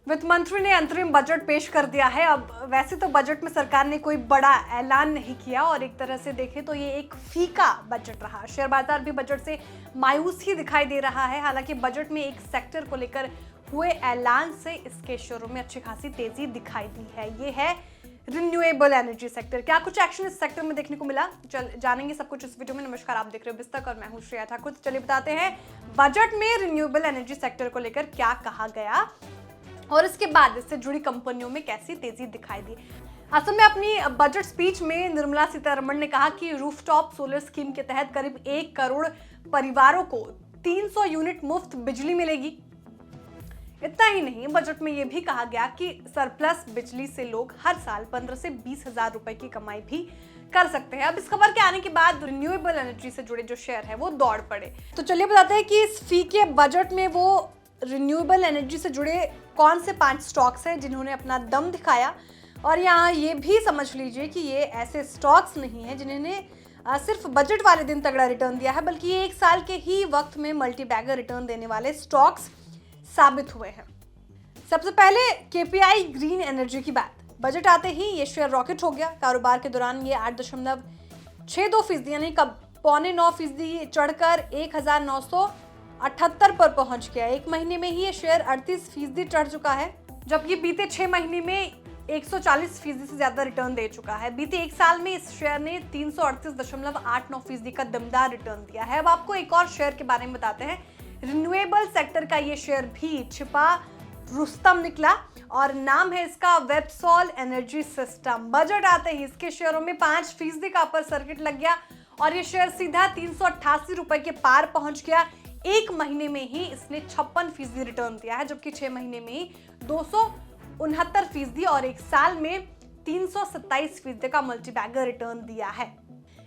वित्त मंत्री ने अंतरिम बजट पेश कर दिया है। अब वैसे तो बजट में सरकार ने कोई बड़ा ऐलान नहीं किया और एक तरह से देखें तो ये एक फीका बजट रहा। शेयर बाजार भी बजट से मायूस ही दिखाई दे रहा है। हालांकि बजट में एक सेक्टर को लेकर हुए ऐलान से इसके शेयरों में अच्छी खासी तेजी दिखाई दी है। ये है रिन्यूएबल एनर्जी सेक्टर। क्या कुछ एक्शन इस सेक्टर में देखने को मिला, जानेंगे सब कुछ इस वीडियो में। नमस्कार, आप देख रहे हो बिस्तक और मैं हूं श्रेया ठाकुर। चलिए बताते हैं बजट में रिन्यूएबल एनर्जी सेक्टर को लेकर क्या कहा गया और इसके बाद इससे जुड़ी कंपनियों में कैसी तेजी दिखाई दी। असल में अपनी बजट स्पीच में निर्मला सीतारमण ने कहा कि रूफटॉप सोलर स्कीम के तहत करीब 1 करोड़ परिवारों को 300 यूनिट मुफ्त बिजली मिलेगी। इतना ही नहीं, बजट में यह भी कहा गया कि सरप्लस बिजली से लोग हर साल 15 से 20 हजार रुपए की कमाई भी कर सकते हैं। अब इस खबर के आने के बाद रिन्यूएबल एनर्जी से जुड़े जो शेयर है वो दौड़ पड़े। तो चलिए बताते हैं कि इस फीके बजट में वो रिन्यूएबल एनर्जी से जुड़े कौन से 5 स्टॉक्स हैं जिन्होंने अपना दम दिखाया। और यहाँ ये भी समझ लीजिए कि ये ऐसे स्टॉक्स नहीं है जिन्होंने सिर्फ बजट वाले दिन तगड़ा रिटर्न दिया है, बल्कि ये 1 साल के ही वक्त में मल्टी बैगर रिटर्न देने वाले स्टॉक्स साबित हुए हैं। सबसे पहले केपीआई ग्रीन एनर्जी की बात। बजट आते ही ये शेयर रॉकेट हो गया। कारोबार के दौरान ये 8.62% यानी 8.95% चढ़कर 1978 पर पहुंच गया। 1 महीने में ही ये शेयर 38% चढ़ चुका है, जबकि बीते 6 महीने में 140% से ज्यादा रिटर्न दे चुका है। बीते 1 साल में इस शेयर ने 338.89% का दमदार रिटर्न दिया है। अब आपको एक और शेयर के बारे में बताते हैं। रिन्यूएबल सेक्टर का ये शेयर भी छिपा रुस्तम निकला और नाम है इसका वेबसॉल एनर्जी सिस्टम। बजट आते ही इसके शेयरों में 5% का अपर सर्किट लग गया और ये शेयर सीधा 388 रुपए के पार पहुंच गया। 1 महीने में ही इसने 56% रिटर्न दिया है, जबकि 6 महीने में ही 269% और 1 साल में 327% का मल्टीबैगर रिटर्न दिया है।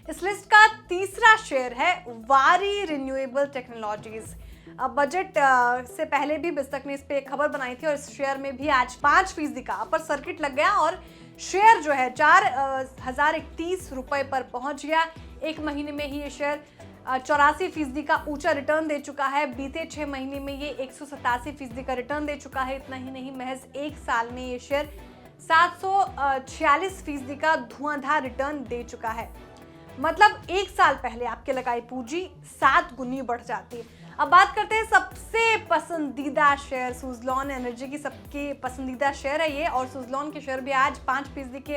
इस लिस्ट का तीसरा शेयर है वारी रिन्यूएबल टेक्नोलॉजीज। बजट से पहले भी बिस्तक ने इस पे खबर बनाई थी और इस शेयर में भी आज 5% का अपर सर्किट लग गया और शेयर जो है 4031 रुपए पर पहुंच गया। 1 महीने में ही ये शेयर 84% का ऊंचा रिटर्न दे चुका है। बीते 6 महीने में ये 187% का रिटर्न दे चुका है। इतना ही नहीं, महज 1 साल में ये शेयर 746% का धुआंधार रिटर्न दे चुका है। मतलब 1 साल पहले आपके लगाई पूंजी 7 गुनी बढ़ जाती है। अब बात करते हैं सबसे पसंदीदा शेयर सुज़लॉन एनर्जी की। सबके पसंदीदा शेयर है ये और सुज़लॉन के शेयर भी आज 5% के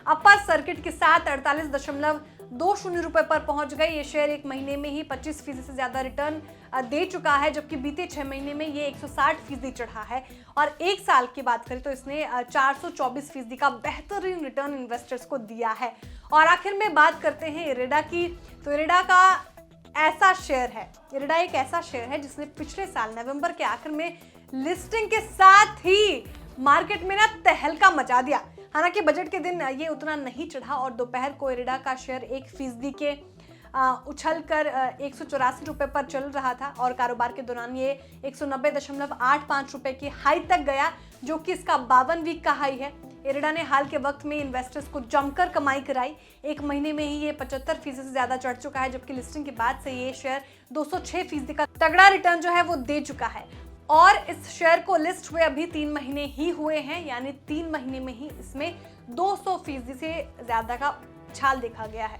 अपर सर्किट के साथ 48.20 रुपए पर पहुंच गए। ये शेयर 1 महीने में ही 25% से ज्यादा रिटर्न दे चुका है, जबकि बीते 6 महीने में ये 160% चढ़ा है और 1 साल की बात करें तो इसने 424% का बेहतरीन रिटर्न इन्वेस्टर्स को दिया है। और आखिर में बात करते हैं इरेडा की। तो इरेडा का ऐसा शेयर है, इरेडा एक ऐसा शेयर है जिसने पिछले साल नवंबर के आखिर में लिस्टिंग के साथ ही मार्केट में ना तहलका मचा दिया। हालांकि बजट के दिन ये उतना नहीं चढ़ा और दोपहर को इरेडा का शेयर 1% के उछलकर 184 रुपए पर चल रहा था और कारोबार के दौरान ये 190.85 रुपए की हाई तक गया, जो कि इसका 52 वीक का हाई है। इरेडा ने हाल के वक्त में इन्वेस्टर्स को जमकर कमाई कराई। 1 महीने में ही ये 75% से ज्यादा चढ़ चुका है, जबकि लिस्टिंग के बाद से ये शेयर 206% का तगड़ा रिटर्न जो है वो दे चुका है। और इस शेयर को लिस्ट हुए अभी 3 महीने ही हुए हैं, यानी 3 महीने में ही इसमें 200% से ज्यादा का उछाल देखा गया है।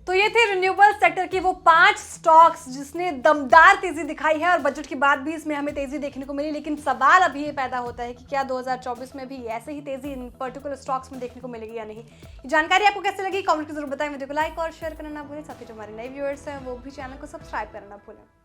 तो ये थे रिन्यूएबल सेक्टर की वो 5 स्टॉक्स जिसने दमदार तेजी दिखाई है और बजट के बाद भी इसमें हमें तेजी देखने को मिली। लेकिन सवाल अभी ये पैदा होता है कि क्या 2024 में भी ऐसे ही तेजी इन पर्टिकुलर स्टॉक्स में देखने को मिलेगी या नहीं। जानकारी आपको कैसे लगी कमेंट में जरूर बताएं। वीडियो को लाइक और शेयर करना ना भूलें। साथ ही जो हमारे नए व्यूअर्स हैं वो भी चैनल को सब्सक्राइब करना ना भूलें।